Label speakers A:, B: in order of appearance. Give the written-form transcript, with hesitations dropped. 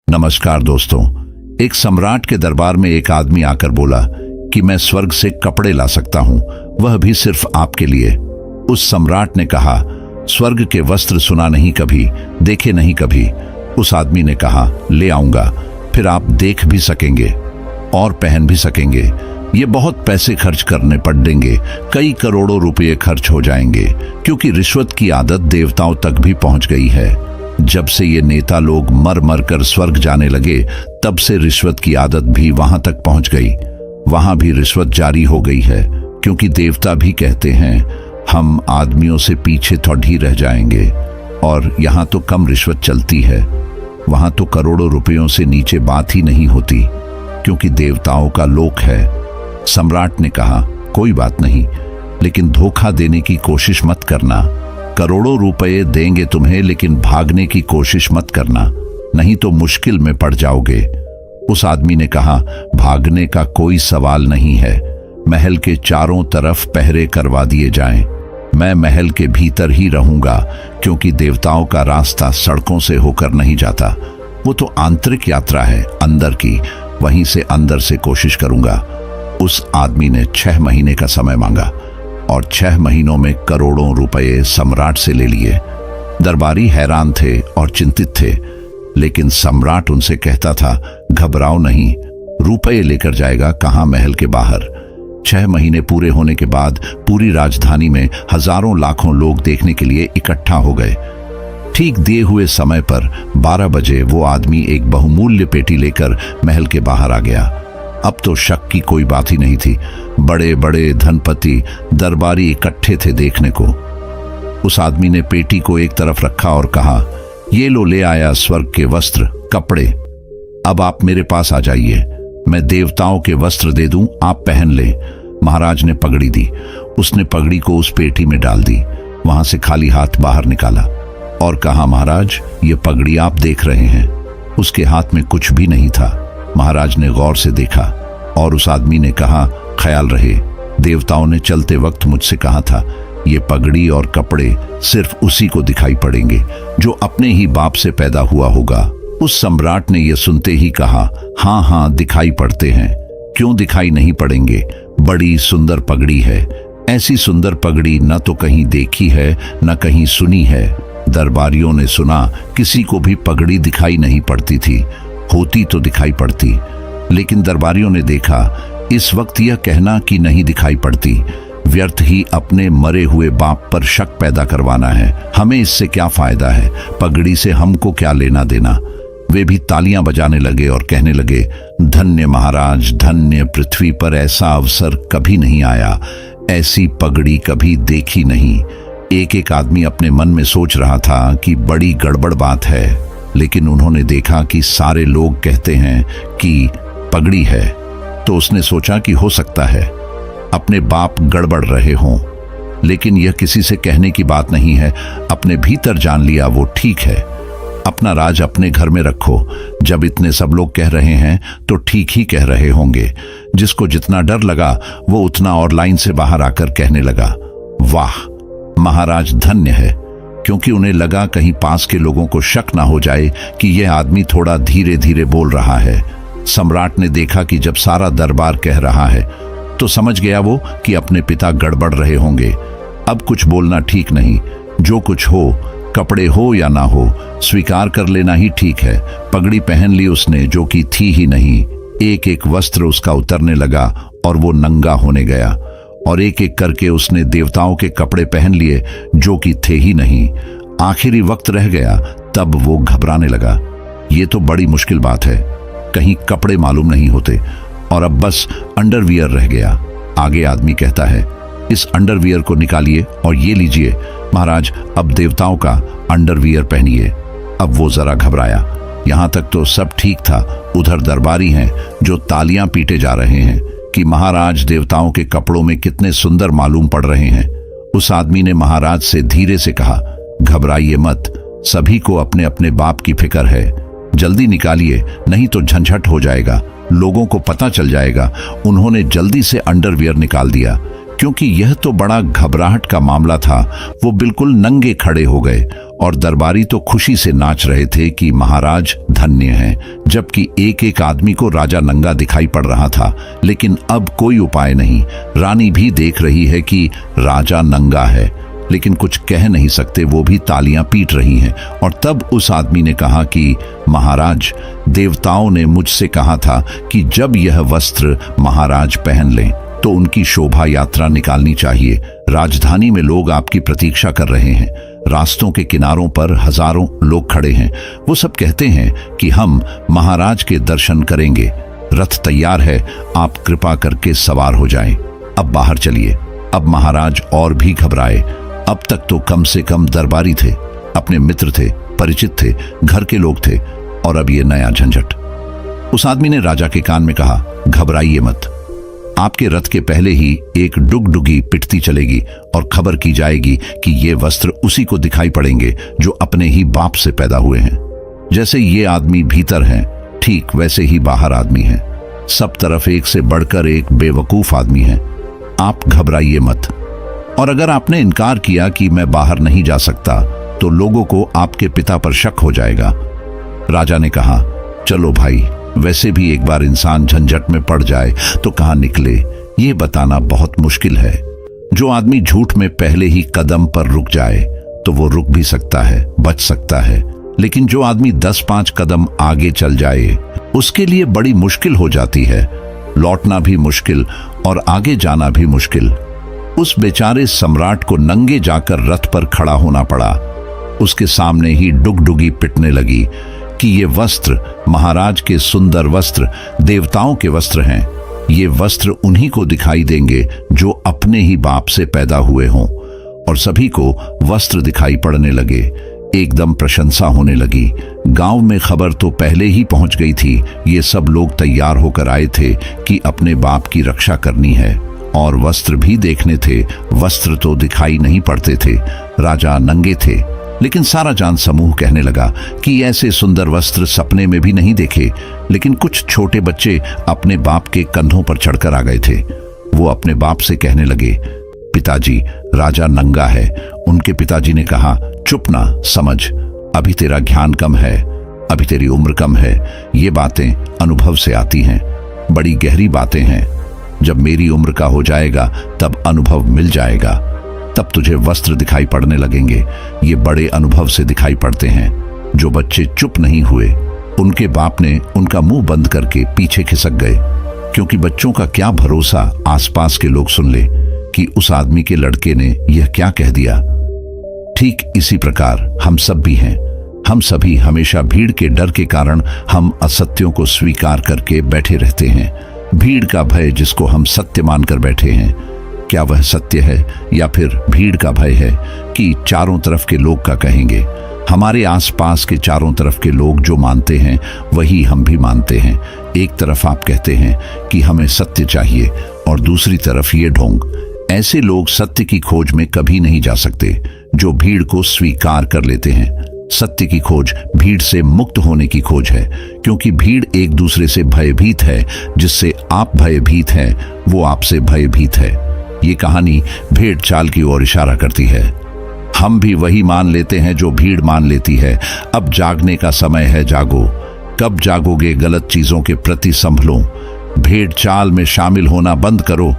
A: नमस्कार दोस्तों। एक सम्राट के दरबार में एक आदमी आकर बोला कि मैं स्वर्ग से कपड़े ला सकता हूं, वह भी सिर्फ आपके लिए। उस सम्राट ने कहा, स्वर्ग के वस्त्र सुना नहीं कभी, देखे नहीं कभी। उस आदमी ने कहा, ले आऊंगा, फिर आप देख भी सकेंगे और पहन भी सकेंगे। ये बहुत पैसे खर्च करने पड़ेंगे, कई करोड़ों रुपए खर्च हो जाएंगे, क्योंकि रिश्वत की आदत देवताओं तक भी पहुंच गई है। जब से ये नेता लोग मर मर कर स्वर्ग जाने लगे, तब से रिश्वत की आदत भी वहां तक पहुंच गई। वहां भी रिश्वत जारी हो गई है, क्योंकि देवता भी कहते हैं हम आदमियों से पीछे थोड़ी रह जाएंगे। और यहाँ तो कम रिश्वत चलती है, वहां तो करोड़ों रुपयों से नीचे बात ही नहीं होती, क्योंकि देवताओं का लोक है। सम्राट ने कहा, कोई बात नहीं, लेकिन धोखा देने की कोशिश मत करना। करोड़ों रुपए देंगे तुम्हें, लेकिन भागने की कोशिश मत करना, नहीं तो मुश्किल में पड़ जाओगे। उस आदमी ने कहा, भागने का कोई सवाल नहीं है। महल के चारों तरफ पहरे करवा दिए जाएं। मैं महल के भीतर ही रहूंगा, क्योंकि देवताओं का रास्ता सड़कों से होकर नहीं जाता। वो तो आंतरिक यात्रा है, अंदर की, वहीं से अंदर से कोशिश करूंगा। उस आदमी ने 6 महीने का समय मांगा और 6 महीनों में करोड़ों रुपए सम्राट से ले लिए। दरबारी हैरान थे और चिंतित थे, लेकिन सम्राट उनसे कहता था, घबराओ नहीं, रुपए लेकर जाएगा कहां, महल के बाहर। 6 महीने पूरे होने के बाद पूरी राजधानी में हजारों लाखों लोग देखने के लिए इकट्ठा हो गए। ठीक दिए हुए समय पर 12 बजे वो आदमी एक बहुमूल्य पेटी लेकर महल के बाहर आ गया। अब तो शक की कोई बात ही नहीं थी। बड़े बड़े धनपति दरबारी इकट्ठे थे देखने को। उस आदमी ने पेटी को एक तरफ रखा और कहा, ये लो, ले आया स्वर्ग के वस्त्र, कपड़े। अब आप मेरे पास आ जाइए, मैं देवताओं के वस्त्र दे दूं, आप पहन लें। महाराज ने पगड़ी दी। उसने पगड़ी को उस पेटी में डाल दी, वहां से खाली हाथ बाहर निकाला और कहा, महाराज, ये पगड़ी आप देख रहे हैं। उसके हाथ में कुछ भी नहीं था। महाराज ने गौर से देखा और उस आदमी ने कहा, ख्याल रहे, देवताओं ने चलते वक्त मुझसे कहा था, ये पगड़ी और कपड़े सिर्फ उसी को दिखाई पड़ेंगे जो अपने ही बाप से पैदा हुआ होगा। उस सम्राट ने यह सुनते ही कहा, हाँ हाँ, दिखाई पड़ते हैं, क्यों दिखाई नहीं पड़ेंगे, बड़ी सुंदर पगड़ी है। ऐसी सुंदर पगड़ी न तो कहीं देखी है न कहीं सुनी है। दरबारियों ने सुना, किसी को भी पगड़ी दिखाई नहीं पड़ती थी, होती तो दिखाई पड़ती। लेकिन दरबारियों ने देखा, इस वक्त यह कहना कि नहीं दिखाई पड़ती, व्यर्थ ही अपने मरे हुए बाप पर शक पैदा करवाना है। हमें इससे क्या फायदा है, पगड़ी से हमको क्या लेना देना। वे भी तालियां बजाने लगे और कहने लगे, धन्य महाराज, धन्य, पृथ्वी पर ऐसा अवसर कभी नहीं आया, ऐसी पगड़ी कभी देखी नहीं। एक एक आदमी अपने मन में सोच रहा था कि बड़ी गड़बड़ बात है, लेकिन उन्होंने देखा कि सारे लोग कहते हैं कि पगड़ी है, तो उसने सोचा कि हो सकता है अपने बाप गड़बड़ रहे हों। लेकिन यह किसी से कहने की बात नहीं है, अपने भीतर जान लिया वो ठीक है। अपना राज अपने घर में रखो। जब इतने सब लोग कह रहे हैं तो ठीक ही कह रहे होंगे। जिसको जितना डर लगा वो उतना और लाइन से बाहर आकर कहने लगा, वाह महाराज, धन्य है, क्योंकि उन्हें लगा कहीं पास के लोगों को शक ना हो जाए कि यह आदमी थोड़ा धीरे धीरे बोल रहा है। सम्राट ने देखा कि जब सारा दरबार कह रहा है तो समझ गया वो कि अपने पिता गड़बड़ रहे होंगे। अब कुछ बोलना ठीक नहीं, जो कुछ हो, कपड़े हो या ना हो, स्वीकार कर लेना ही ठीक है। पगड़ी पहन ली उसने, जो कि थी ही नहीं। एक एक वस्त्र उसका उतरने लगा और वो नंगा होने गया, और एक एक करके उसने देवताओं के कपड़े पहन लिए, जो कि थे ही नहीं। आखिरी वक्त रह गया, तब वो घबराने लगा। ये तो बड़ी मुश्किल बात है, कहीं कपड़े मालूम नहीं होते, और अब बस अंडरवियर रह गया। आगे आदमी कहता है, इस अंडरवियर को निकालिए और ये लीजिए महाराज, अब देवताओं का अंडरवियर पहनिए। अब वो जरा घबराया। यहां तक तो सब ठीक था, उधर दरबारी हैं जो तालियां पीटे जा रहे हैं कि महाराज देवताओं के कपड़ों में कितने सुंदर मालूम पड़ रहे हैं। उस आदमी ने महाराज से धीरे से कहा, घबराइए मत, सभी को अपने अपने बाप की फिक्र है, जल्दी निकालिए, नहीं तो झंझट हो जाएगा, लोगों को पता चल जाएगा। उन्होंने जल्दी से अंडरवियर निकाल दिया, क्योंकि यह तो बड़ा घबराहट का मामला था। वो बिल्कुल नंगे खड़े हो गए और दरबारी तो खुशी से नाच रहे थे कि महाराज धन्य हैं। जबकि एक एक आदमी को राजा नंगा दिखाई पड़ रहा था, लेकिन अब कोई उपाय नहीं। रानी भी देख रही है कि राजा नंगा है, लेकिन कुछ कह नहीं सकते, वो भी तालियां पीट रही हैं। और तब उस आदमी ने कहा कि महाराज, देवताओं ने मुझसे कहा था कि जब यह वस्त्र महाराज पहन लें तो उनकी शोभा यात्रा निकालनी चाहिए। राजधानी में लोग आपकी प्रतीक्षा कर रहे हैं। रास्तों के किनारों पर हजारों लोग खड़े हैं। वो सब कहते हैं कि हम महाराज के दर्शन करेंगे। रथ तैयार है, आप कृपा करके सवार हो जाएं। अब बाहर चलिए। अब महाराज और भी घबराए। अब तक तो कम से कम दरबारी थे, अपने मित्र थे, परिचित थे, घर के लोग थे, और अब ये नया झंझट। उस आदमी ने राजा के कान में कहा, घबराइए मत। आपके रथ के पहले ही एक डुगडुगी पिटती चलेगी और खबर की जाएगी कि ये वस्त्र उसी को दिखाई पड़ेंगे जो अपने ही बाप से पैदा हुए हैं। जैसे ये आदमी भीतर हैं, ठीक वैसे ही बाहर आदमी हैं। सब तरफ एक से बढ़कर एक बेवकूफ आदमी है। आप घबराइए मत। और अगर आपने इनकार किया कि मैं बाहर नहीं जा सकता, तो लोगों को आपके पिता पर शक हो जाएगा। राजा ने कहा, चलो भाई, वैसे भी एक बार इंसान झंझट में पड़ जाए तो कहां निकले, ये बताना बहुत मुश्किल है। जो आदमी झूठ में पहले ही कदम पर रुक जाए तो वो रुक भी सकता है, बच सकता है, लेकिन जो आदमी 10-5 कदम आगे चल जाए उसके लिए बड़ी मुश्किल हो जाती है। लौटना भी मुश्किल और आगे जाना भी मुश्किल। उस बेचारे सम्राट को नंगे जाकर रथ पर खड़ा होना पड़ा। उसके सामने ही डुगडुगी पिटने लगी कि ये वस्त्र महाराज के सुंदर वस्त्र देवताओं के वस्त्र हैं। ये वस्त्र उन्हीं को दिखाई देंगे जो अपने ही बाप से पैदा हुए हों। और सभी को वस्त्र दिखाई पड़ने लगे। एकदम प्रशंसा होने लगी। गांव में खबर तो पहले ही पहुंच गई थी। ये सब लोग तैयार होकर आए थे कि अपने बाप की रक्षा करनी है, और वस्त्र भी देखने थे। वस्त्र तो दिखाई नहीं पड़ते थे, राजा नंगे थे। लेकिन सारा जान समूह कहने लगा कि ऐसे सुंदर वस्त्र सपने में भी नहीं देखे। लेकिन कुछ छोटे बच्चे अपने बाप के कंधों पर चढ़कर आ गए थे। वो अपने बाप से कहने लगे, पिताजी, राजा नंगा है। उनके पिताजी ने कहा, चुप ना, समझ, अभी तेरा ज्ञान कम है, अभी तेरी उम्र कम है। ये बातें अनुभव से आती हैं, बड़ी गहरी बातें हैं। जब मेरी उम्र का हो जाएगा तब अनुभव मिल जाएगा, तब तुझे वस्त्र दिखाई पड़ने लगेंगे। ये बड़े अनुभव से दिखाई पड़ते हैं। जो बच्चे चुप नहीं हुए, उनके बाप ने उनका मुंह बंद करके पीछे खिसक गए, क्योंकि बच्चों का क्या भरोसा आसपास के लोग सुन ले कि उस आदमी के लड़के ने यह क्या कह दिया। ठीक इसी प्रकार हम सब भी हैं। हम सभी हमेशा भीड़ के डर के कारण हम असत्यों को स्वीकार करके बैठे रहते हैं। भीड़ का भय जिसको हम सत्य मानकर बैठे हैं, क्या वह सत्य है या फिर भीड़ का भय है कि चारों तरफ के लोग का कहेंगे। हमारे आसपास के चारों तरफ के लोग जो मानते हैं वही हम भी मानते हैं। एक तरफ आप कहते हैं कि हमें सत्य चाहिए और दूसरी तरफ ये ढोंग। ऐसे लोग सत्य की खोज में कभी नहीं जा सकते जो भीड़ को स्वीकार कर लेते हैं। सत्य की खोज भीड़ से मुक्त होने की खोज है, क्योंकि भीड़ एक दूसरे से भयभीत है। जिससे आप भयभीत हैं वो आपसे भयभीत है। ये कहानी भेड़ चाल की ओर इशारा करती है। हम भी वही मान लेते हैं जो भीड़ मान लेती है। अब जागने का समय है, जागो। कब जागोगे? गलत चीजों के प्रति संभलो। भेड़ चाल में शामिल होना बंद करो।